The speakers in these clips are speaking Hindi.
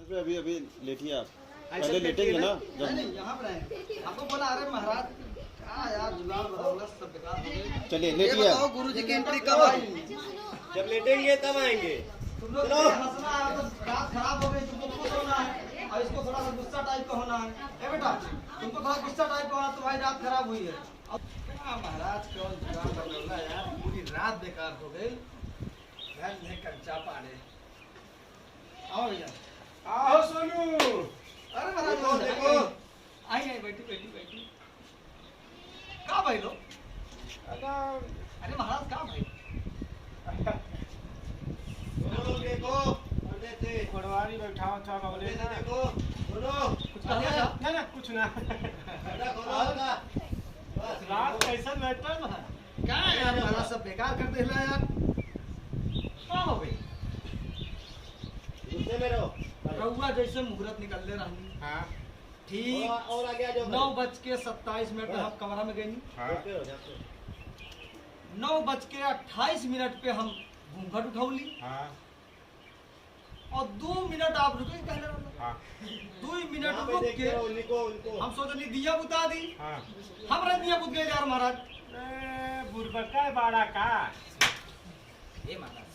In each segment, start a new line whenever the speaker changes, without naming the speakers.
पे अभी अभी लेटिए आप। पहले लेटेंगे ना जब
नहीं यहाँ पर आए आपको बोला अरे महाराज क्या यार जुगाड़ बदौलत सब बेकार हो गए।
चलिए
ये
लेटिए
बताओ
आप।
गुरु जी की एंट्री कब आई?
जब लेटेंगे तब आएंगे।
तुम लोग हंसना है तो रात खराब हो गई, तुमको खुश होना है और इसको थोड़ा सा गुस्सा टाइप का होना है। ए बेटा तुमको थोड़ा गुस्सा टाइप का होना, तुम्हारी रात खराब हुई है। अब क्या महाराज कौन जुगाड़ बदौला यार, पूरी रात बेकार हो गई। कंचा पाड़े आओ भैया,
आओ सोनू।
अरे महाराज
देखो
आई आई बैठी बैठी बैठी। कहाँ भाई लो? अरे महाराज कहाँ भाई?
देखो पर्दे से
पटवारी बैठा था बगले में।
देखो बोलो
कुछ कह दिया क्या?
ना ना कुछ ना।
पर्दा खोलो होगा। बस
रात कैसा बैठा ना।
क्या है यार महाराज सब बेकार कर दे यार। क्या हो गई?
गुस्से में रहो।
रहुआ जैसे मुहूर्त निकल ले रही
हाँ
ठीक
और आगे आ जाओ।
9:27 पे हम कमरा में गई।
हाँ।
जाते रहो, जाते रहो।
9:28 पे हम घूंघट उठौली
हाँ
और 2 मिनट आप रुके कहले रहलो।
हाँ
2 मिनट
यहाँ पे
रुक
देखते
के
रहो, उनको
हम सोचली दिया बुता दी।
हाँ।
हमरा दिया बुत गए यार महाराज।
बुरबका बाड़ा का।
ए महाराज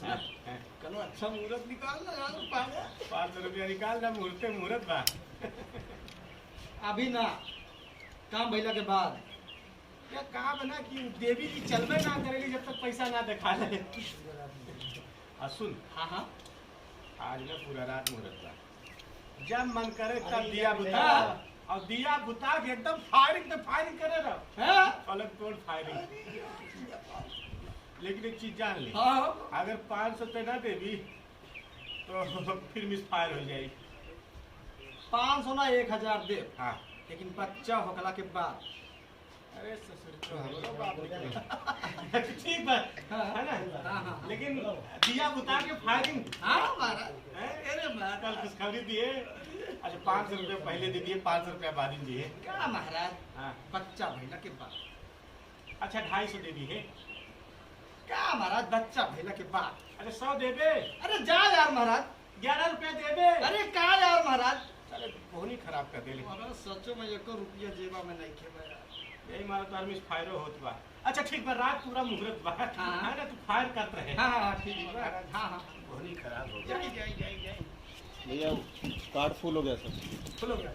कल अच्छा मुहूर्त निकाल ना यार पाया।
500 रुपया निकाल ना, मुहूर्ते मुहूर्त बा।
अभी ना काम भइला के बाद
क्या कहा बना कि देवी जी चलबे ना करेगी जब तक पैसा ना दिखा ले। आ सुन,
हाँ हाँ
आज ना पूरा रात मुहूर्त बा। जब मन करे तब दिया बुता
हाँ।
और दिया बुता के एकदम फायरिंग पे फायरिंग करे रहो।
हैं?
पलक तोड़ फायरिंग। लेकिन एक चीज जान ले,
हाँ
अगर 500 पे ना देवी तो फिर मिस फायर हो जाएगी।
500 ना 1000 दे,
हाँ।
लेकिन बच्चा होकला के बाद
अरे ससुर तो हमरो बाप निकले। ठीक बा, है ना?
हाँ हाँ
लेकिन दिया बुता के फायरिंग।
हाँ महाराज।
अरे कल खुशखबरी दिए। अच्छा 500 रुपया पहले दे दिए, 500 रुपया बाद में दिए।
क्या महाराज
हाँ।
बच्चा भइला के बाद?
अच्छा 250 दे दी है।
क्या महाराज बच्चा भइला के बाद?
अच्छा 100 देबे।
अरे जा यार महाराज।
11 रुपया देबे।
अरे का यार महाराज?
चले बोनी खराब कर देले।
अगर सचो में 1 रुपया जेबा में नहीं खेबा यार।
यही मारा तो मिस फायरो होत बा। अच्छा ठीक बा, रात पूरा मुहूर्त बा।
हाँ।
है ना, तू फायर करत रहे।
हाँ हाँ ठीक है महाराज। हाँ हाँ
बोनी खराब हो गई।
जाई
भैया कार्ड फुल हो गया सर।
खुलो गया।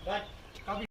बस।
कभी